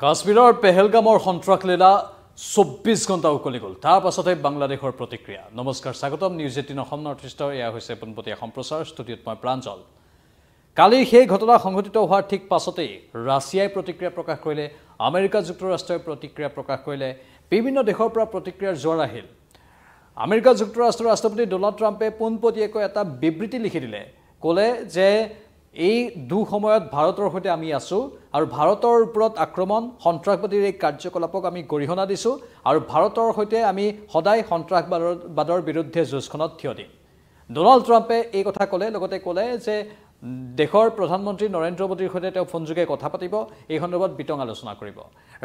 কাশ্মীৰৰ পেহেলগামৰ সন্ত্ৰাসলীলা 24 ঘণ্টা উকলি গ'ল তাৰ পাছতে বাংলাদেশৰ প্ৰতিক্ৰিয়া নমস্কাৰ স্বাগতম নিউজ 18 অসম নৰ্থ ইষ্টৰ এয়া হৈছে পোনপটীয়া সম্প্ৰচাৰ ষ্টুডিঅ'ত মই প্ৰাঞ্জল কালি সেই ঘটনা সংঘটিত হোৱাৰ ঠিক পাছতে ৰাছিয়াই প্ৰতিক্ৰিয়া প্ৰকাশ কৰিলে আমেৰিকা যুক্তৰাষ্ট্ৰই প্ৰতিক্ৰিয়া প্ৰকাশ কৰিলে বিভিন্ন দেশৰ পৰা প্ৰতিক্ৰিয়াৰ জোৱাৰ আহিল আমেৰিকা যুক্তৰাষ্ট্ৰৰ ৰাষ্ট্ৰপতি ডোনাল্ড ট্ৰাম্পে পোনপটীয়াকৈ এটা বিবৃতি লিখি দিলে ক'লে যে এই সময়ত ভাৰতৰ সৈতে আমি আছো আৰু ভাৰতৰ ওপৰত আক্ৰমণ সন্ত্ৰাসবাদীৰ এই কাৰ্যকলাপক আমি গৰিহণা দিছো আৰু ভাৰতৰ সৈতে আমি সদায় সন্ত্ৰাসবাদৰ বিৰুদ্ধে যুঁজখনত থিয় দিম ডোনাল্ড ট্ৰাম্পে এই কথা ক'লে লগতে ক'লে যে দেশৰ প্ৰধানমন্ত্ৰী নৰেন্দ্ৰ মোদীৰ সৈতে তেওঁ ফোনযোগে কথা পাতিব এই সন্দৰ্ভত বিতং আলোচনা কৰিব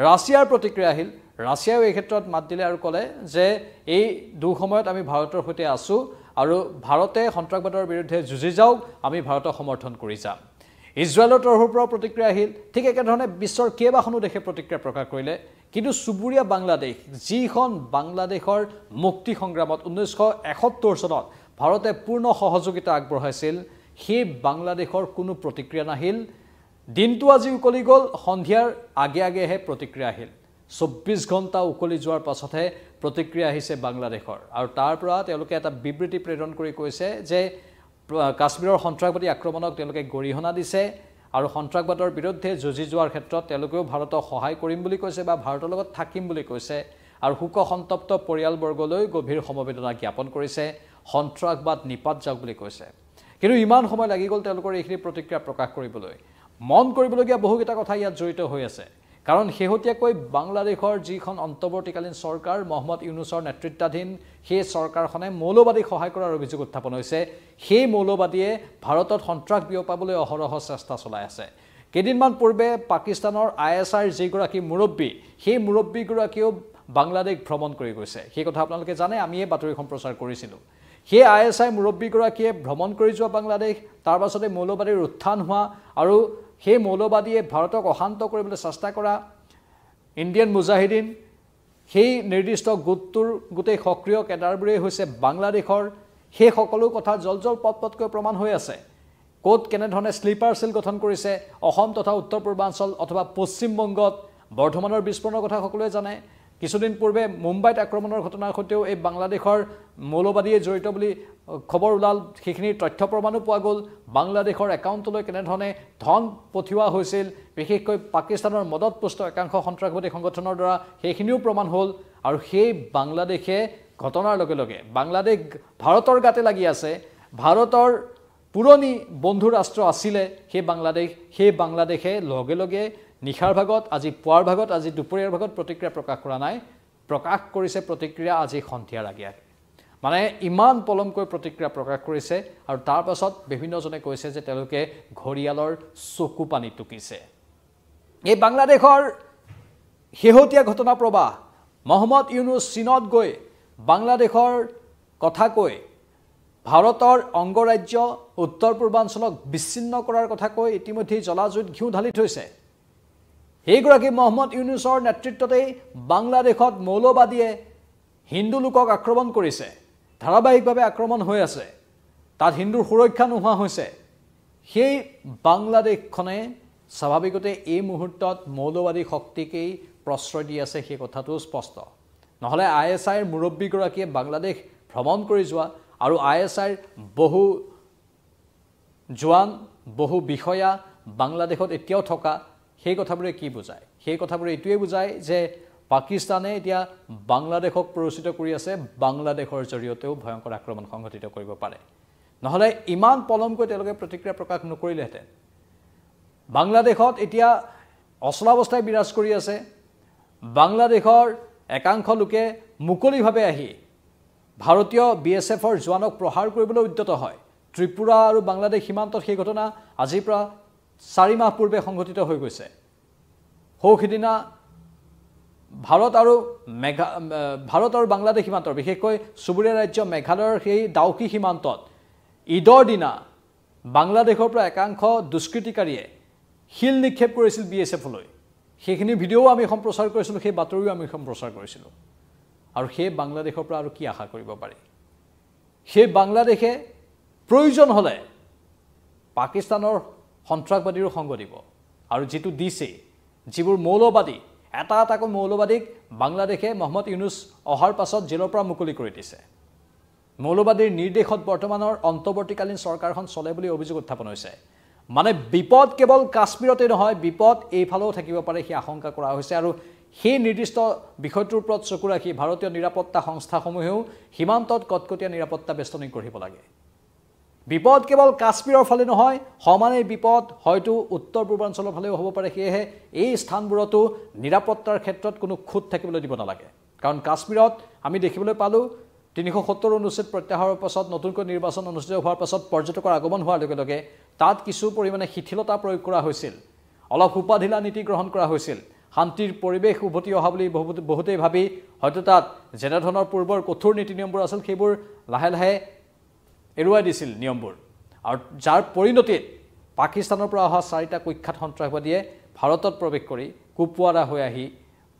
ৰাছিয়াৰ প্ৰতিক্ৰিয়া আহিল ৰাছিয়াও এই ক্ষেত্ৰত মাত দিলে আৰু ক'লে যে এই সময়ত আমি ভাৰতৰ সৈতে আছো আৰু ভাৰতে সন্ত্ৰাসবাদৰ বিৰুদ্ধে যুঁজি যাওক আমি ভাৰতক সমৰ্থন কৰি যাম ইজৰাইলৰ তৰফৰ পৰা প্ৰতিক্ৰিয়া আহিল ঠিক একেধৰণে বিশ্বৰ কেইবাখনো দেশে প্ৰতিক্ৰিয়া প্ৰকাশ কৰিলে কিন্তু চুবুৰীয়া বাংলাদেশ যিখন বাংলাদেশৰ মুক্তি সংগ্ৰামত 1971 চনত ভাৰতে পূৰ্ণ সহযোগিতা আগবঢ়াইছিল সেই বাংলাদেশৰ কোনো প্ৰতিক্ৰিয়া নাহিল দিনটো আজি উকলি গ'ল সন্ধিয়াৰ আগেহে প্ৰতিক্ৰিয়া আহিল 24 ঘণ্টা উকলি যোৱাৰ পাছতহে প্ৰতিক্ৰিয়া আহিছে বাংলাদেশৰ আৰু তাৰ পৰা তেওঁলোকে এটা বিবৃতি প্ৰেৰণ কৰি কৈছে যে কাশ্মীৰৰ সন্ত্ৰাসবাদী আক্ৰমণক তেওঁলোকে গৰিহণা দিছে আৰু সন্ত্ৰাসবাদৰ বিৰুদ্ধে যুঁজি যোৱাৰ ক্ষেত্ৰত তেওঁলোকেও ভাৰতক সহায় কৰিম বুলি কৈছে বা ভাৰতৰ লগত থাকিম বুলি কৈছে আৰু শোকসন্তপ্ত পৰিয়ালবৰ্গলৈ গভীৰ সমবেদনা জ্ঞাপন কৰিছে সন্ত্ৰাসবাদ নিপাত যাওক বুলি কৈছে কিন্তু ইমান সময় লাগি গ'ল তেওঁলোকৰ এইখিনি প্ৰতিক্ৰিয়া প্ৰকাশ কৰিবলৈ মন কৰিবলগীয়া বহুকেইটা কথা ইয়াত জড়িত হৈ আছে কাৰণ শেহতীয়াকৈ বাংলাদেশৰ যিখন অন্তৰ্বৰ্তীকালীন চৰকাৰ মহম্মদ ইউনুছৰ নেতৃত্বাধীন সেই চৰকাৰখনে মৌলবাদীক সহায় কৰাৰ অভিযোগ উত্থাপন হৈছে সেই মৌলবাদীয়ে ভাৰতত সন্ত্ৰাস বিয়পাবলৈ অহৰহ চেষ্টা চলাই আছে কেইদিনমান পূৰ্বে পাকিস্তানৰ ISIৰ যিগৰাকী মুৰব্বী সেই মুৰব্বীগৰাকীও বাংলাদেশ ভ্ৰমণ কৰি গৈছে সেই কথা আপোনালোকে জানে আমি এই বাতৰি সম্প্ৰচাৰ কৰিছিলোঁ সেই ISI মুৰব্বীগৰাকীয়ে ভ্ৰমণ কৰি যোৱা বাংলাদেশ তাৰ পাছতে মৌলবাদীৰ উত্থান হোৱা আৰু সেই মৌলবাদীয়ে ভাৰতক অশান্ত কৰিবলৈ চেষ্টা কৰা ইণ্ডিয়ান মুজাহিদিন সেই নিৰ্দিষ্ট গোটটোৰ গোটেই সক্ৰিয় কেডাৰবোৰেই হৈছে বাংলাদেশৰ সেই সকলো কথা জলজল পটপটকৈ প্ৰমাণ হৈ আছে ক'ত কেনেধৰণে স্লিপাৰ সেল গঠন কৰিছে অসম তথা উত্তৰ পূৰ্বাঞ্চল অথবা পশ্চিম বংগত বৰ্ধমানৰ বিস্ফোৰণৰ কথা সকলোৱে জানে কিছুদিন পূৰ্বে মুম্বাইত আক্ৰমণৰ ঘটনাৰ সৈতেও এই বাংলাদেশৰ মৌলবাদীয়ে জড়িত বুলি খবৰ ওলাল সেইখিনি তথ্য প্ৰমাণো পোৱা গ'ল বাংলাদেশৰ একাউণ্টলৈ কেনেধৰণে ধন পঠিওৱা হৈছিল বিশেষকৈ পাকিস্তানৰ মদতপুষ্ট একাংশ সন্ত্ৰাসবাদী সংগঠনৰ দ্বাৰা সেইখিনিও প্ৰমাণ হ'ল আৰু সেই বাংলাদেশে ঘটনাৰ লগে লগে বাংলাদেশ ভাৰতৰ গাতে লাগি আছে ভাৰতৰ পুৰণি বন্ধু ৰাষ্ট্ৰ আছিলে সেই বাংলাদেশে লগে লগে নিশাৰ ভাগত আজি পুৱাৰ ভাগত আজি দুপৰীয়াৰ ভাগত প্ৰতিক্ৰিয়া প্ৰকাশ কৰা নাই প্ৰকাশ কৰিছে প্ৰতিক্ৰিয়া আজি সন্ধিয়াৰ আগে মানে ইমান পলমকৈ প্ৰতিক্ৰিয়া প্ৰকাশ কৰিছে আৰু তাৰ পাছত বিভিন্নজনে কৈছে যে তেওঁলোকে ঘৰিয়ালৰ চকু পানী টুকিছে এই বাংলাদেশৰ শেহতীয়া ঘটনা প্ৰবাহ মহম্মদ ইউনুছ চীনত গৈ বাংলাদেশৰ কথা কৈ ভাৰতৰ অংগৰাজ্য উত্তৰ পূৰ্বাঞ্চলক বিচ্ছিন্ন কৰাৰ কথা কৈ ইতিমধ্যে জলাজুইত ঘিউ ঢালি থৈছে এইগৰাকী মহম্মদ ইউনুছৰ নেতৃত্বতেই বাংলাদেশত মৌলবাদীয়ে হিন্দু লোকক আক্ৰমণ কৰিছে ধাৰাবাহিকভাৱে আক্ৰমণ হৈ আছে তাত হিন্দুৰ সুৰক্ষা নোহোৱা হৈছে সেই বাংলাদেশখনে স্বাভাৱিকতে এই মুহূৰ্তত মৌলবাদী শক্তিকেই প্ৰশ্ৰয় দি আছে সেই কথাটো স্পষ্ট নহলে ISIৰ মুৰব্বীগৰাকীয়ে বাংলাদেশ ভ্ৰমণ কৰি যোৱা আৰু ISIৰ বহু জোৱান বহু বিষয়া বাংলাদেশত এতিয়াও থকা সেই কথাবোৰে কি বুজায় সেই কথাবোৰে এইটোৱে বুজায় যে পাকিস্তানে এতিয়া বাংলাদেশক প্ৰৰোচিত কৰি আছে বাংলাদেশৰ জৰিয়তেও ভয়ংকৰ আক্ৰমণ সংঘটিত কৰিব পাৰে নহলে ইমান পলমকৈ তেওঁলোকে প্ৰতিক্ৰিয়া প্ৰকাশ নকৰিলেহেঁতেন বাংলাদেশত এতিয়া অচলাৱস্থাই বিৰাজ কৰি আছে বাংলাদেশৰ একাংশ লোকে মুকলিভাৱে আহি ভাৰতীয় BSFৰ জোৱানক প্ৰহাৰ কৰিবলৈ উদ্যত হয় ত্ৰিপুৰা আৰু বাংলাদেশ সীমান্তত সেই ঘটনা আজিৰ পৰা 4 মাহ পূৰ্বে সংঘটিত হৈ গৈছে হৌখিদিনা ভাৰত আৰু বাংলাদেশ সীমান্তৰ বিশেষকৈ চুবুৰীয়া ৰাজ্য মেঘালয়ৰ সেই ডাউকি সীমান্তত ঈদৰ দিনা বাংলাদেশৰ পৰা একাংশ দুষ্কৃতিকাৰীয়ে শিল নিক্ষেপ কৰিছিল BSFলৈ সেইখিনি ভিডিঅ'ও আমি সম্প্ৰচাৰ কৰিছিলোঁ সেই বাতৰিও আমি সম্প্ৰচাৰ কৰিছিলোঁ আৰু সেই বাংলাদেশৰ পৰা আৰু কি আশা কৰিব পাৰি সেই বাংলাদেশে প্ৰয়োজন হলে পাকিস্তানৰ সন্ত্ৰাসবাদীৰ সংগ দিব আৰু যেটো দিছে যিবোৰ মৌলবাদী এটা এটাকৈ মৌলবাদীক বাংলাদেশে মহম্মদ ইউনুছ অহাৰ পাছত জেলৰ পৰা মুকলি কৰি দিছে মৌলবাদীৰ নিৰ্দেশত বৰ্তমানৰ অন্তৰ্বৰ্তীকালীন চৰকাৰখন চলে বুলি অভিযোগ উত্থাপন হৈছে মানে বিপদ কেৱল কাশ্মীৰতে নহয় বিপদ এইফালেও থাকিব পাৰে সেই আশংকা কৰা হৈছে আৰু সেই নিৰ্দিষ্ট বিষয়টোৰ ওপৰত চকু ৰাখি ভাৰতীয় নিৰাপত্তা সংস্থাসমূহেও সীমান্তত কটকটীয়া নিৰাপত্তা বেষ্টনী গঢ়িব লাগে বিপদ কেৱল কাশ্মীৰৰ ফালে নহয় সমানে বিপদ হয়তো উত্তৰ পূৰ্বাঞ্চলৰ ফালেও হ'ব পাৰে সেয়েহে এই স্থানবোৰতো নিৰাপত্তাৰ ক্ষেত্ৰত কোনো খুঁত থাকিবলৈ দিব নালাগে কাৰণ কাশ্মীৰত আমি দেখিবলৈ পালোঁ 370 অনুচ্ছেদ প্ৰত্যাহাৰৰ পাছত নতুনকৈ নিৰ্বাচন অনুষ্ঠিত হোৱাৰ পাছত পৰ্যটকৰ আগমন হোৱাৰ লগে লগে তাত কিছু পৰিমাণে শিথিলতা প্ৰয়োগ কৰা হৈছিল অলপ উপাধিলা নীতি গ্ৰহণ কৰা হৈছিল শান্তিৰ পৰিৱেশ উভতি অহা বুলি বহুতেই ভাবি হয়তো তাত যেনে ধৰণৰ পূৰ্বৰ কঠোৰ নীতি নিয়মবোৰ আছিল সেইবোৰ লাহে লাহে এৰুৱাই দিছিল নিয়মবোৰ আৰু যাৰ পৰিণতিত পাকিস্তানৰ পৰা অহা 4টা কুখ্যাত সন্ত্ৰাসবাদীয়ে ভাৰতত প্ৰৱেশ কৰি কুপৱাৰা হৈ আহি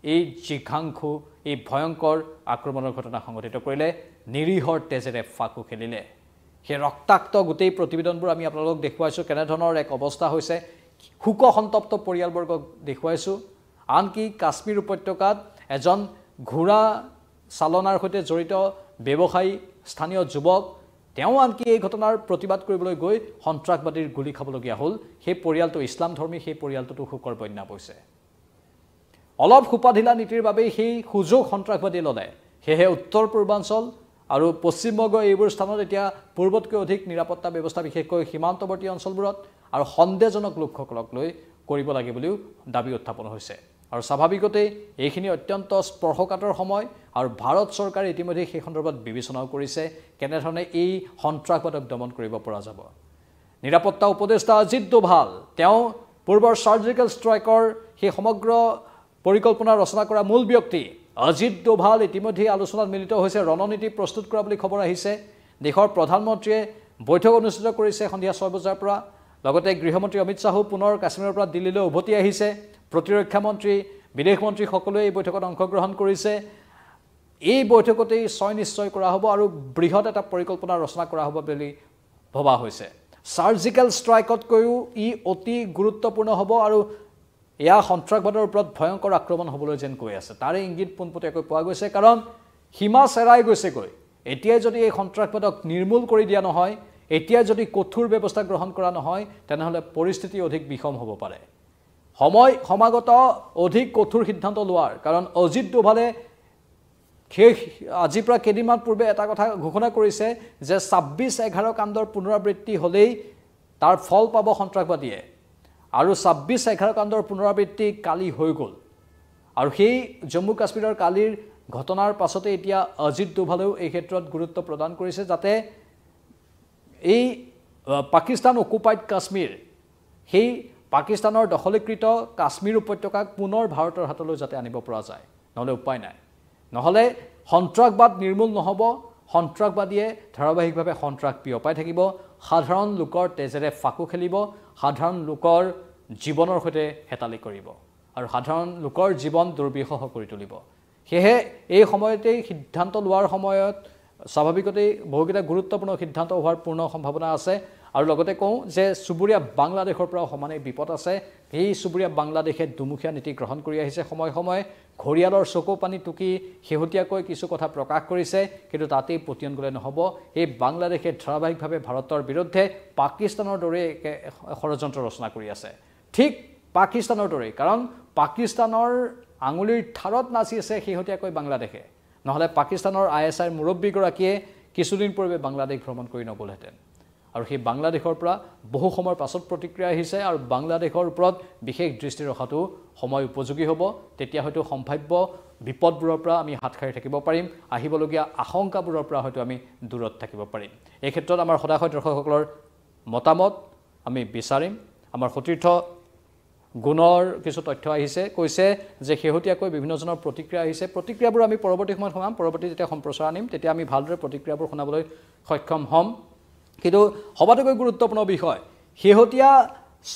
এই জিঘাংখু এই ভয়ংকৰ আক্ৰমণৰ ঘটনা সংঘটিত কৰিলে নিৰীহৰ তেজেৰে ফাকু খেলিলে সেই ৰক্তাক্ত গোটেই প্ৰতিবেদনবোৰ আমি আপোনালোকক দেখুৱাইছোঁ কেনেধৰণৰ এক অৱস্থা হৈছে হুক সন্তপ্ত পৰিয়ালবৰ্গক দেখুৱাইছোঁ আনকি কাশ্মীৰ উপত্যকাত এজন ঘোঁৰা চালনাৰ সৈতে জড়িত ব্যৱসায়ী স্থানীয় যুৱক তেওঁ আনকি এই ঘটনাৰ প্ৰতিবাদ কৰিবলৈ গৈ সন্ত্ৰাসবাদীৰ গুলি খাবলগীয়া হ'ল সেই পৰিয়ালটো ইছলাম ধৰ্মী সেই পৰিয়ালটোতো শোকৰ বন্যা বৈছে অলপ সুপাধিলা নীতিৰ বাবে সেই সুযোগ সন্ত্ৰাসবাদী ল'লে সেয়ে উত্তৰ পূৰ্বাঞ্চল আৰু পশ্চিমবংগ এইবোৰ স্থানত এতিয়া পূৰ্বতকৈ অধিক নিৰাপত্তা ব্যৱস্থা বিশেষকৈ সীমান্তৱৰ্তী অঞ্চলবোৰত আৰু সন্দেহজনক লোকসকলক লৈ কৰিব লাগে বুলিও দাবী উত্থাপন হৈছে আৰু স্বাভাৱিকতেই এইখিনি অত্যন্ত স্পৰ্শকাতৰ সময় আৰু ভাৰত চৰকাৰে ইতিমধ্যে সেই সন্দৰ্ভত বিবেচনাও কৰিছে কেনেধৰণে এই সন্ত্ৰাসবাদক দমন কৰিব পৰা যাব নিৰাপত্তা উপদেষ্টা অজিত ডোভাল তেওঁ পূৰ্বৰ সাৰ্জিকেল ষ্ট্ৰাইকৰ সেই সমগ্ৰ পৰিকল্পনা ৰচনা কৰা মূল ব্যক্তি অজিত ডোভাল ইতিমধ্যে আলোচনাত মিলিত হৈছে ৰণনীতি প্ৰস্তুত কৰা বুলি খবৰ আহিছে দেশৰ প্ৰধানমন্ত্ৰীয়ে বৈঠক অনুষ্ঠিত কৰিছে সন্ধিয়া 6 বজাৰ পৰা লগতে গৃহমন্ত্ৰী অমিত শাহু পুনৰ কাশ্মীৰৰ পৰা দিল্লীলৈ উভতি আহিছে প্ৰতিৰক্ষা মন্ত্ৰী বিদেশ মন্ত্ৰী সকলোৱে এই বৈঠকত অংশগ্ৰহণ কৰিছে এই বৈঠকতেই নিশ্চয় কৰা হ'ব আৰু বৃহৎ এটা পৰিকল্পনা ৰচনা কৰা হ'ব বুলি ভবা হৈছে সাৰ্জিকেল ষ্ট্ৰাইকতকৈও ই অতি গুৰুত্বপূৰ্ণ হ'ব আৰু এয়া সন্ত্ৰাসবাদৰ ওপৰত ভয়ংকৰ আক্ৰমণ হ'বলৈ যেন কৈ আছে তাৰে ইংগিত পোনপটীয়াকৈ পোৱা গৈছে কাৰণ সীমা চেৰাই গৈছেগৈ এতিয়াই যদি এই সন্ত্ৰাসবাদক নিৰ্মূল কৰি দিয়া নহয় এতিয়া যদি কঠোৰ ব্যৱস্থা গ্ৰহণ কৰা নহয় তেনেহ'লে পৰিস্থিতি অধিক বিষম হ'ব পাৰে সময় সমাগত অধিক কঠোৰ সিদ্ধান্ত লোৱাৰ কাৰণ অজিত ডোভালে আজিৰ পৰা কেইদিনমান পূৰ্বে এটা কথা ঘোষণা কৰিছে যে 26/11 কাণ্ডৰ পুনৰাবৃত্তি হ'লেই তাৰ ফল পাব সন্ত্ৰাসবাদীয়ে আৰু 26/11 কাণ্ডৰ পুনৰাবৃত্তি কালি হৈ গ'ল আৰু সেই জম্মু কাশ্মীৰৰ কালিৰ ঘটনাৰ পাছতে এতিয়া অজিত ডোভালেও এই ক্ষেত্ৰত গুৰুত্ব প্ৰদান কৰিছে যাতে এই পাকিস্তান অকুপাইড কাশ্মীৰ সেই পাকিস্তানৰ দখলীকৃত কাশ্মীৰ উপত্যকাক পুনৰ ভাৰতৰ হাতলৈ যাতে আনিব পৰা যায় নহলে উপায় নাই নহলে সন্ত্ৰাসবাদ নিৰ্মূল নহব সন্ত্ৰাসবাদীয়ে ধাৰাবাহিকভাৱে সন্ত্ৰাস বিয়পাই থাকিব সাধাৰণ লোকৰ তেজেৰে ফাকু খেলিব সাধাৰণ লোকৰ জীৱনৰ সৈতে হেতালি কৰিব আৰু সাধাৰণ লোকৰ জীৱন দুৰ্বিষহ কৰি তুলিব সেয়ে এই সময়তেই সিদ্ধান্ত লোৱাৰ সময়ত স্বাভাৱিকতেই বহুকেইটা গুৰুত্বপূৰ্ণ সিদ্ধান্ত হোৱাৰ পূৰ্ণ সম্ভাৱনা আছে আৰু লগতে কওঁ যে চুবুৰীয়া বাংলাদেশৰ পৰা সমানে বিপদ আছে এই চুবুৰীয়া বাংলাদেশে দুমুখীয়া নীতি গ্ৰহণ কৰি আহিছে সময় সময় ঘৰিয়ালৰ চকু পানী টুকি শেহতীয়াকৈ কিছু কথা প্ৰকাশ কৰিছে কিন্তু তাতেই পতিয়ন গলে নহব এই বাংলাদেশে ধাৰাবাহিকভাৱে ভাৰতৰ বিৰুদ্ধে পাকিস্তানৰ দৰে ষড়যন্ত্ৰ ৰচনা কৰি আছে ঠিক পাকিস্তানৰ দৰে কাৰণ পাকিস্তানৰ আঙুলিৰ ঠাৰত নাচি আছে শেহতীয়াকৈ বাংলাদেশে নহলে পাকিস্তানৰ ISIৰ মুৰব্বীগৰাকীয়ে কিছুদিন পূৰ্বে বাংলাদেশ ভ্ৰমণ কৰি নগলহেঁতেন আৰু সেই বাংলাদেশৰ পৰা বহু সময়ৰ পাছত প্ৰতিক্ৰিয়া আহিছে আৰু বাংলাদেশৰ ওপৰত বিশেষ দৃষ্টি ৰখাটো সময় উপযোগী হ'ব তেতিয়া হয়তো সম্ভাৱ্য বিপদবোৰৰ পৰা আমি হাত সাৰি থাকিব পাৰিম আহিবলগীয়া আশংকাবোৰৰ পৰা হয়তো আমি দূৰত থাকিব পাৰিম এই ক্ষেত্ৰত আমাৰ সদায় দৰ্শকসকলৰ মতামত আমি বিচাৰিম আমাৰ সতীৰ্থ গুণৰ কিছু তথ্য আহিছে কৈছে যে শেহতীয়াকৈ বিভিন্নজনৰ প্ৰতিক্ৰিয়া আহিছে প্ৰতিক্ৰিয়াবোৰ আমি পৰৱৰ্তী সময়ত শুনাম পৰৱৰ্তী যেতিয়া সম্প্ৰচাৰ আনিম তেতিয়া আমি ভালদৰে প্ৰতিক্ৰিয়াবোৰ শুনাবলৈ সক্ষম হ'ম কিন্তু সবাতোকৈ গুৰুত্বপূৰ্ণ বিষয় শেহতীয়া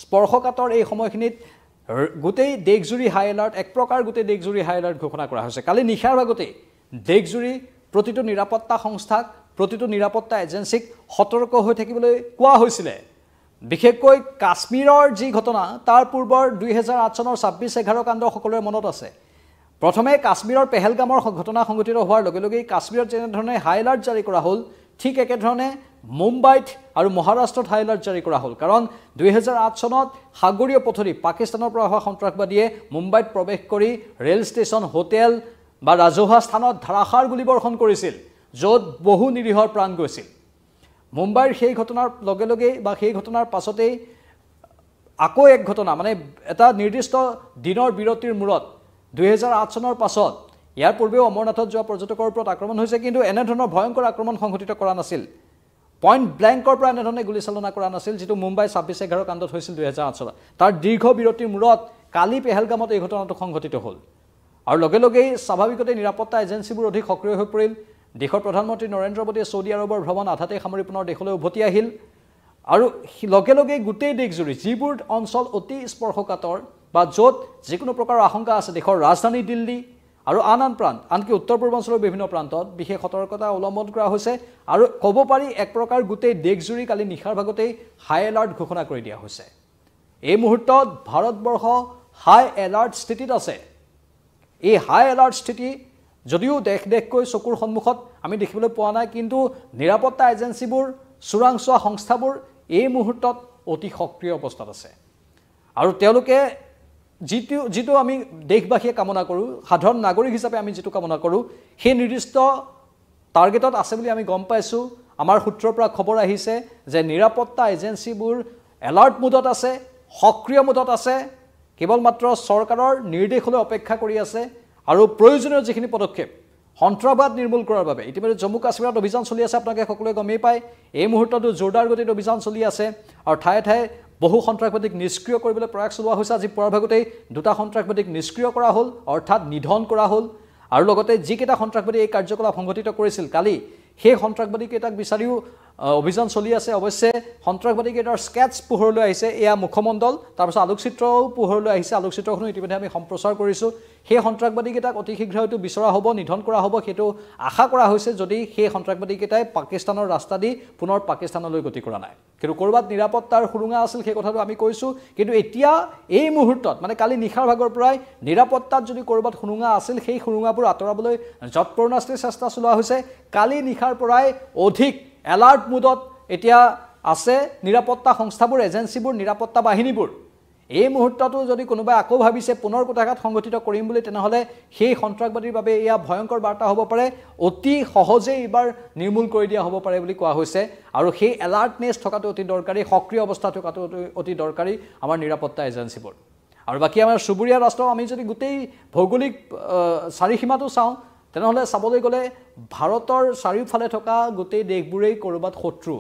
স্পৰ্শকাতৰ এই সময়খিনিত গোটেই দেশজুৰি হাই এলাৰ্ট এক প্ৰকাৰ গোটেই দেশজুৰি হাই এলাৰ্ট ঘোষণা কৰা হৈছে কালি নিশাৰ ভাগতে দেশজুৰি প্ৰতিটো নিৰাপত্তা সংস্থাক প্ৰতিটো নিৰাপত্তা এজেন্সিক সতৰ্ক হৈ থাকিবলৈ কোৱা হৈছিলে বিশেষকৈ কাশ্মীৰৰ যি ঘটনা তাৰ পূৰ্বৰ 2008 চনৰ 26/11 কাণ্ড সকলোৰে মনত আছে প্ৰথমে কাশ্মীৰৰ পেহেলগামৰ ঘটনা সংঘটিত হোৱাৰ লগে লগে কাশ্মীৰত যেনে ধৰণে হাই এলাৰ্ট জাৰি কৰা হ'ল ঠিক একে ধৰণে মুম্বাইত আৰু মহাৰাষ্ট্ৰত হাই এলাৰ্ট জাৰি কৰা হ'ল কাৰণ 2008 চনত সাগৰীয় পথৰি পাকিস্তানৰ পৰা হোৱা সন্ত্ৰাসবাদীয়ে মুম্বাইত প্ৰৱেশ কৰি ৰেল ষ্টেচন হোটেল বা ৰাজহুৱা স্থানত ধাৰাসাৰ গুলীবৰ্ষণ কৰিছিল য'ত বহু নিৰীহৰ প্ৰাণ গৈছিল মুম্বাইৰ সেই ঘটনাৰ লগে লগে বা সেই ঘটনাৰ পাছতেই আকৌ এক ঘটনা মানে এটা নিৰ্দিষ্ট দিনৰ বিৰতিৰ মূৰত 2008 চনৰ পাছত ইয়াৰ পূৰ্বেও অমৰনাথত যোৱা পৰ্যটকৰ ওপৰত আক্ৰমণ হৈছে কিন্তু এনে ধৰণৰ ভয়ংকৰ আক্ৰমণ সংঘটিত কৰা নাছিল পইণ্ট ব্লেংকৰ পৰা এনে ধৰণে গুলীচালনা কৰা নাছিল যেটো মুম্বাই 26/11 কাণ্ডত হৈছিল 2008 চনত তাৰ দীৰ্ঘ বিৰতিৰ মূৰত কালি পেহেলগামত এই ঘটনাটো সংঘটিত হ'ল আৰু লগে লগে স্বাভাৱিকতে নিৰাপত্তা এজেন্সিবোৰ অধিক সক্ৰিয় হৈ পৰিল দেশৰ প্ৰধানমন্ত্ৰী নৰেন্দ্ৰ মোদীয়ে সৌদি আৰবৰ ভ্ৰমণ আধাতে সামৰি পুনৰ দেশলৈ উভতি আহিল আৰু লগে লগে গোটেই দেশজুৰি যিবোৰ অঞ্চল অতি স্পৰ্শকাতৰ বা য'ত যিকোনো প্ৰকাৰৰ আশংকা আছে দেশৰ ৰাজধানী দিল্লী আৰু আন প্ৰান্ত আনকি উত্তৰ পূৰ্বাঞ্চলৰ বিভিন্ন প্ৰান্তত বিশেষ সতৰ্কতা অৱলম্বন কৰা হৈছে আৰু ক'ব পাৰি এক প্ৰকাৰ গোটেই দেশজুৰি কালি নিশাৰ ভাগতেই হাই এলাৰ্ট ঘোষণা কৰি দিয়া হৈছে এই মুহূৰ্তত ভাৰতবৰ্ষ হাই এলাৰ্ট স্থিতিত আছে এই হাই এলাৰ্ট স্থিতি যদিও দেশকৈ চকুৰ সন্মুখত আমি দেখিবলৈ পোৱা নাই কিন্তু নিৰাপত্তা এজেন্সিবোৰ চোৰাংচোৱা সংস্থাবোৰ এই মুহূৰ্তত অতি সক্ৰিয় অৱস্থাত আছে আৰু তেওঁলোকে যিটো আমি দেশবাসীয়ে কামনা কৰোঁ সাধাৰণ নাগৰিক হিচাপে আমি যিটো কামনা কৰোঁ সেই নিৰ্দিষ্ট টাৰ্গেটত আছে বুলি আমি গম পাইছোঁ আমাৰ সূত্ৰৰ পৰা খবৰ আহিছে যে নিৰাপত্তা এজেন্সিবোৰ এলাৰ্ট মোডত আছে সক্ৰিয় মোডত আছে কেৱল মাত্ৰ চৰকাৰৰ নিৰ্দেশলৈ অপেক্ষা কৰি আছে আৰু প্ৰয়োজনীয় যিখিনি পদক্ষেপ সন্ত্ৰাসবাদ নিৰ্মূল কৰাৰ বাবে ইতিমধ্যে জম্মু কাশ্মীৰত অভিযান চলি আছে আপোনালোকে সকলোৱে গমেই পায় এই মুহূৰ্ততো জোৰদাৰ গতিত অভিযান চলি আছে আৰু ঠায়ে ঠায়ে বহু সন্ত্ৰাসবাদীক নিষ্ক্ৰিয় কৰিবলৈ প্ৰয়াস চলোৱা হৈছে আজি পুৱাৰ ভাগতেই দুটা সন্ত্ৰাসবাদীক নিষ্ক্ৰিয় কৰা হ'ল অৰ্থাৎ নিধন কৰা হ'ল আৰু লগতে যিকেইটা সন্ত্ৰাসবাদী এই কাৰ্যকলাপ সংঘটিত কৰিছিল কালি সেই সন্ত্ৰাসবাদীকেইটাক বিচাৰিও অভিযান চলি আছে অৱশ্যে সন্ত্ৰাসবাদীকেইটাৰ স্কেটছ পোহৰলৈ আহিছে এয়া মুখমণ্ডল তাৰপিছত আলোকচিত্ৰও পোহৰলৈ আহিছে আলোকচিত্ৰখনো ইতিমধ্যে আমি সম্প্ৰচাৰ কৰিছোঁ সেই সন্ত্ৰাসবাদীকেইটাক অতি শীঘ্ৰে হয়তো বিচৰা হ'ব নিধন কৰা হ'ব সেইটো আশা কৰা হৈছে যদি সেই সন্ত্ৰাসবাদীকেইটাই পাকিস্তানৰ ৰাস্তা দি পুনৰ পাকিস্তানলৈ গতি কৰা নাই কিন্তু ক'ৰবাত নিৰাপত্তাৰ সুৰুঙা আছিল সেই কথাটো আমি কৈছোঁ কিন্তু এতিয়া এই মুহূৰ্তত মানে কালি নিশাৰ ভাগৰ পৰাই নিৰাপত্তাত যদি ক'ৰবাত সুৰুঙা আছিল সেই সুৰুঙাবোৰ আঁতৰাবলৈ যৎপৰোনাস্তি চেষ্টা চলোৱা হৈছে কালি নিশাৰ পৰাই অধিক এলাৰ্ট মোডত এতিয়া আছে নিৰাপত্তা সংস্থাবোৰ এজেন্সিবোৰ নিৰাপত্তা বাহিনীবোৰ এই মুহূৰ্তটো যদি কোনোবাই আকৌ ভাবিছে পুনৰ কুটাঘাত সংঘটিত কৰিম বুলি তেনেহ'লে সেই সন্ত্ৰাসবাদীৰ বাবে এয়া ভয়ংকৰ বাৰ্তা হ'ব পাৰে অতি সহজে এইবাৰ নিৰ্মূল কৰি দিয়া হ'ব পাৰে বুলি কোৱা হৈছে আৰু সেই এলাৰ্টনেছ থকাটো অতি দৰকাৰী সক্ৰিয় অৱস্থা থকাটো অতি দৰকাৰী আমাৰ নিৰাপত্তা এজেন্সিবোৰ আৰু বাকী আমাৰ চুবুৰীয়া ৰাষ্ট্ৰ আমি যদি গোটেই ভৌগোলিক চাৰিসীমাটো চাওঁ তেনেহ'লে চাবলৈ গ'লে ভাৰতৰ চাৰিওফালে থকা গোটেই দেশবোৰেই ক'ৰবাত শত্ৰু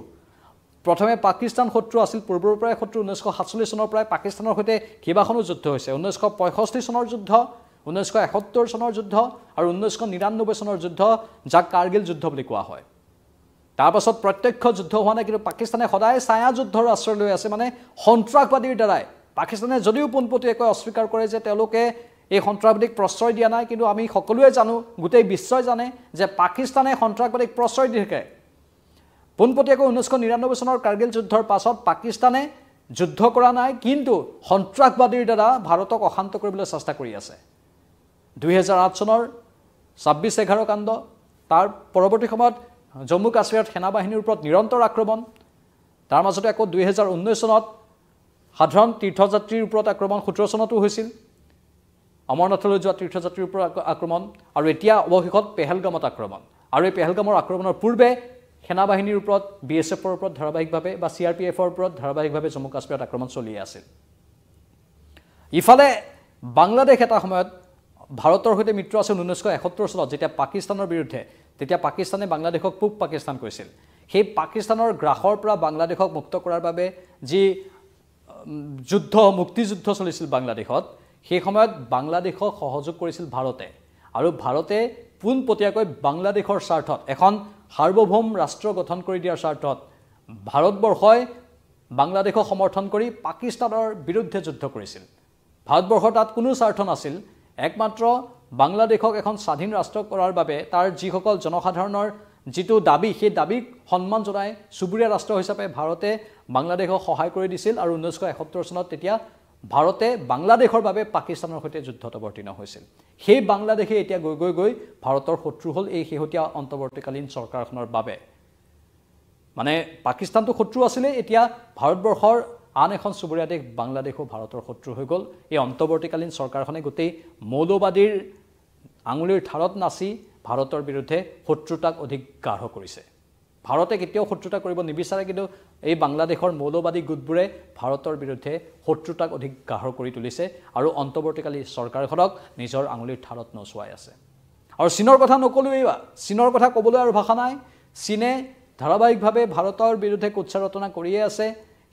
প্ৰথমে পাকিস্তান শত্ৰু আছিল পূৰ্বৰ পৰাই শত্ৰু 1947 চনৰ পৰাই পাকিস্তানৰ সৈতে কেইবাখনো যুদ্ধ হৈছে 1965 চনৰ যুদ্ধ 1971 চনৰ যুদ্ধ আৰু 1999 চনৰ যুদ্ধ যাক কাৰ্গিল যুদ্ধ বুলি কোৱা হয় তাৰ পাছত প্ৰত্যক্ষ যুদ্ধ হোৱা নাই কিন্তু পাকিস্তানে সদায় ছায়া যুদ্ধৰ আশ্ৰয় লৈ আছে মানে সন্ত্ৰাসবাদীৰ দ্বাৰাই পাকিস্তানে যদিও পোনপটীয়াকৈ অস্বীকাৰ কৰে যে তেওঁলোকে এই সন্ত্ৰাসবাদীক প্ৰশ্ৰয় দিয়া নাই কিন্তু আমি সকলোৱে জানো গোটেই বিশ্বই জানে যে পাকিস্তানে সন্ত্ৰাসবাদীক প্ৰশ্ৰয় দি থাকে পোনপটীয়াকৈ 1999 চনৰ কাৰ্গিল যুদ্ধৰ পাছত পাকিস্তানে যুদ্ধ কৰা নাই কিন্তু সন্ত্ৰাসবাদীৰ দ্বাৰা ভাৰতক অশান্ত কৰিবলৈ চেষ্টা কৰি আছে 2008 চনৰ 26/11 কাণ্ড তাৰ পৰৱৰ্তী সময়ত জম্মু কাশ্মীৰত সেনাবাহিনীৰ ওপৰত নিৰন্তৰ আক্ৰমণ তাৰ মাজতে আকৌ 2019 চনত সাধাৰণ তীৰ্থযাত্ৰীৰ ওপৰত আক্ৰমণ 17 চনতো হৈছিল অমৰনাথলৈ যোৱা তীৰ্থযাত্ৰীৰ ওপৰত আক্ৰমণ আৰু এতিয়া অৱশেষত পেহেলগামত আক্ৰমণ আৰু এই পেহেলগামৰ আক্ৰমণৰ পূৰ্বে সেনাবাহিনীৰ ওপৰত বিএছএফৰ ওপৰত ধাৰাবাহিকভাৱে বা চিআৰপিএফৰ ওপৰত ধাৰাবাহিকভাৱে জম্মু কাশ্মীৰত আক্ৰমণ চলি আছিল ইফালে বাংলাদেশ এটা সময়ত ভাৰতৰ সৈতে মিত্ৰ আছিল 1971 চনত যেতিয়া পাকিস্তানৰ বিৰুদ্ধে তেতিয়া পাকিস্তানে বাংলাদেশক পূব পাকিস্তান কৈছিল সেই পাকিস্তানৰ গ্ৰাসৰ পৰা বাংলাদেশক মুক্ত কৰাৰ বাবে যি যুদ্ধ মুক্তিযুদ্ধ চলিছিল বাংলাদেশত সেই সময়ত বাংলাদেশক সহযোগ কৰিছিল ভাৰতে আৰু ভাৰতে পোনপটীয়াকৈ বাংলাদেশৰ স্বাৰ্থত এখন সাৰ্বভৌম ৰাষ্ট্ৰ গঠন কৰি দিয়াৰ স্বাৰ্থত ভাৰতবৰ্ষই বাংলাদেশক সমৰ্থন কৰি পাকিস্তানৰ বিৰুদ্ধে যুদ্ধ কৰিছিল ভাৰতবৰ্ষৰ তাত কোনো স্বাৰ্থ নাছিল একমাত্ৰ বাংলাদেশক এখন স্বাধীন ৰাষ্ট্ৰ কৰাৰ বাবে তাৰ যিসকল জনসাধাৰণৰ যিটো দাবী সেই দাবীক সন্মান জনাই চুবুৰীয়া ৰাষ্ট্ৰ হিচাপে ভাৰতে বাংলাদেশক সহায় কৰি দিছিল আৰু 1971 চনত তেতিয়া ভাৰতে বাংলাদেশৰ বাবে পাকিস্তানৰ সৈতে যুদ্ধত অৱতীৰ্ণ হৈছিল সেই বাংলাদেশে এতিয়া গৈ ভাৰতৰ শত্ৰু হ'ল এই শেহতীয়া অন্তৰ্বৰ্তীকালীন চৰকাৰখনৰ বাবে মানে পাকিস্তানটো শত্ৰু আছিল এতিয়া ভাৰতবৰ্ষৰ আন এখন চুবুৰীয়া দেশ বাংলাদেশো ভাৰতৰ শত্ৰু হৈ গ'ল এই অন্তৰ্বৰ্তীকালীন চৰকাৰখনে গোটেই মৌলবাদীৰ আঙুলিৰ ঠাৰত নাচি ভাৰতৰ বিৰুদ্ধে শত্ৰুতাক অধিক গাঢ় কৰিছে ভাৰতে কেতিয়াও শত্ৰুতা কৰিব নিবিচাৰে কিন্তু এই বাংলাদেশৰ মৌলবাদী গোটবোৰে ভাৰতৰ বিৰুদ্ধে শত্ৰুতাক অধিক গাঢ় কৰি তুলিছে আৰু অন্তৰ্বৰ্তীকালীন চৰকাৰখনক নিজৰ আঙুলিৰ ঠাৰত নচুৱাই আছে আৰু চীনৰ কথা নকলোৱেই চীনৰ কথা ক'বলৈ আৰু ভাষা নাই চীনে ধাৰাবাহিকভাৱে ভাৰতৰ বিৰুদ্ধে কুৎসা ৰচনা কৰিয়ে আছে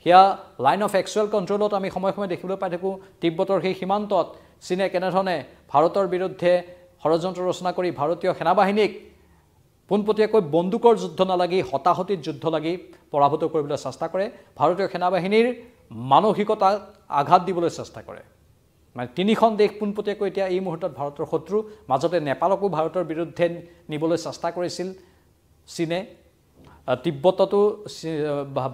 হিয়া লাইন অফ এক্সুৱেল কণ্ট্ৰলত আমি সময় দেখিবলৈ পাই থাকোঁ তিব্বতৰ সেই সীমান্তত চীনে কেনেধৰণে ভাৰতৰ বিৰুদ্ধে ষড়যন্ত্ৰ ৰচনা কৰি ভাৰতীয় সেনাবাহিনীক পোনপটীয়াকৈ বন্দুকৰ যুদ্ধ নালাগি হতাহতিত যুদ্ধ লাগি পৰাভূত কৰিবলৈ চেষ্টা কৰে ভাৰতীয় সেনাবাহিনীৰ মানসিকতা আঘাত দিবলৈ চেষ্টা কৰে মানে তিনিখন দেশ পোনপটীয়াকৈ এতিয়া এই মুহূৰ্তত ভাৰতৰ শত্ৰু মাজতে নেপালকো ভাৰতৰ বিৰুদ্ধে নিবলৈ চেষ্টা কৰিছিল চীনে তিব্বততো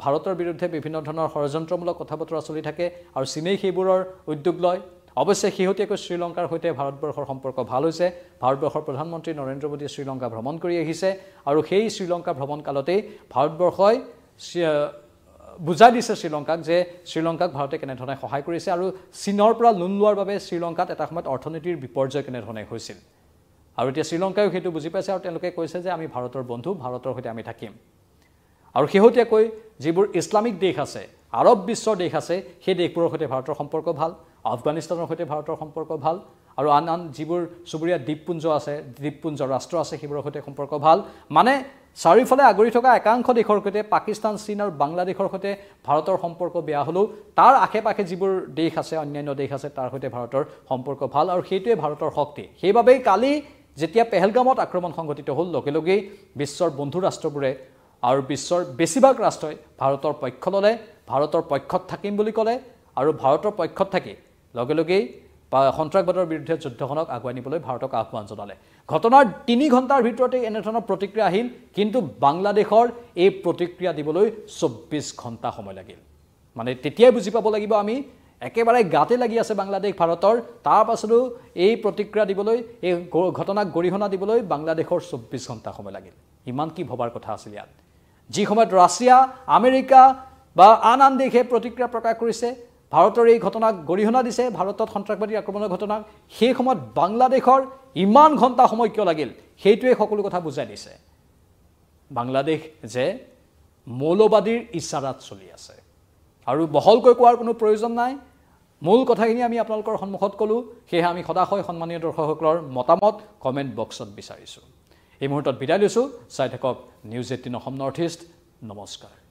ভাৰতৰ বিৰুদ্ধে বিভিন্ন ধৰণৰ ষড়যন্ত্ৰমূলক কথা বতৰা চলি থাকে আৰু চীনেই সেইবোৰৰ উদ্যোগ লয় অৱশ্যে শেহতীয়াকৈ শ্ৰীলংকাৰ সৈতে ভাৰতবৰ্ষৰ সম্পৰ্ক ভাল হৈছে ভাৰতবৰ্ষৰ প্ৰধানমন্ত্ৰী নৰেন্দ্ৰ মোদীয়ে শ্ৰীলংকা ভ্ৰমণ কৰি আহিছে আৰু সেই শ্ৰীলংকা ভ্ৰমণ কালতেই ভাৰতবৰ্ষই বুজাই দিছে শ্ৰীলংকাক যে শ্ৰীলংকাক ভাৰতে কেনেধৰণে সহায় কৰিছে আৰু চীনৰ পৰা লোন লোৱাৰ বাবে শ্ৰীলংকাত এটা সময়ত অৰ্থনীতিৰ বিপৰ্যয় কেনেধৰণে হৈছিল আৰু এতিয়া শ্ৰীলংকায়ো সেইটো বুজি পাইছে আৰু তেওঁলোকে কৈছে যে আমি ভাৰতৰ বন্ধু ভাৰতৰ সৈতে আমি থাকিম আৰু শেহতীয়াকৈ যিবোৰ ইছলামিক দেশ আছে আৰব বিশ্বৰ দেশ আছে সেই দেশবোৰৰ সৈতে ভাৰতৰ সম্পৰ্ক ভাল আফগানিস্তানৰ সৈতে ভাৰতৰ সম্পৰ্ক ভাল আৰু আন যিবোৰ চুবুৰীয়া দ্বীপপুঞ্জ ৰাষ্ট্ৰ আছে সেইবোৰৰ সৈতে সম্পৰ্ক ভাল মানে চাৰিওফালে আগৰি থকা একাংশ দেশৰ সৈতে পাকিস্তান চীন আৰু বাংলাদেশৰ সৈতে ভাৰতৰ সম্পৰ্ক বেয়া হ'লেও তাৰ আশে-পাশে যিবোৰ দেশ আছে অন্যান্য দেশ আছে তাৰ সৈতে ভাৰতৰ সম্পৰ্ক ভাল আৰু সেইটোৱে ভাৰতৰ শক্তি সেইবাবেই কালি যেতিয়া পেহেলগামত আক্ৰমণ সংঘটিত হ'ল লগে বিশ্বৰ বন্ধু ৰাষ্ট্ৰবোৰে আৰু বিশ্বৰ বেছিভাগ ৰাষ্ট্ৰই ভাৰতৰ পক্ষ ল'লে ভাৰতৰ পক্ষত থাকিম বুলি ক'লে আৰু ভাৰতৰ পক্ষত থাকি লগে সন্ত্ৰাসবাদৰ বিৰুদ্ধে যুদ্ধখনক আগুৱাই নিবলৈ ভাৰতক আহ্বান জনালে ঘটনাৰ 3 ঘণ্টাৰ ভিতৰতে এনেধৰণৰ প্ৰতিক্ৰিয়া আহিল কিন্তু বাংলাদেশৰ এই প্ৰতিক্ৰিয়া দিবলৈ 24 ঘণ্টা সময় লাগিল মানে তেতিয়াই বুজি পাব লাগিব আমি একেবাৰে গাতে লাগি আছে বাংলাদেশ ভাৰতৰ তাৰ পাছতো এই প্ৰতিক্ৰিয়া দিবলৈ এই ঘটনাক গৰিহণা দিবলৈ বাংলাদেশৰ 24 ঘণ্টা সময় লাগিল ইমান কি ভবাৰ কথা আছিল ইয়াত যি সময়ত ৰাছিয়া আমেৰিকা বা আন দেশে প্ৰতিক্ৰিয়া প্ৰকাশ কৰিছে ভাৰতৰ এই ঘটনাক গৰিহণা দিছে ভাৰতত সন্ত্ৰাসবাদী আক্ৰমণৰ ঘটনাক সেই সময়ত বাংলাদেশৰ ইমান ঘণ্টা সময় কিয় লাগিল সেইটোৱে সকলো কথা বুজাই দিছে বাংলাদেশ যে মৌলবাদীৰ ইছাৰাত চলি আছে আৰু বহলকৈ কোৱাৰ কোনো প্ৰয়োজন নাই মূল কথাখিনি আমি আপোনালোকৰ সন্মুখত ক'লো সেয়ে আমি সদায় সন্মানীয় দৰ্শকসকলৰ মতামত কমেন্ট বক্সত বিচাৰিছো এই মুহূৰ্তত বিদায় লৈছো চাই থাকক নিউজ 18 অসম নৰ্থ ইষ্ট নমস্কাৰ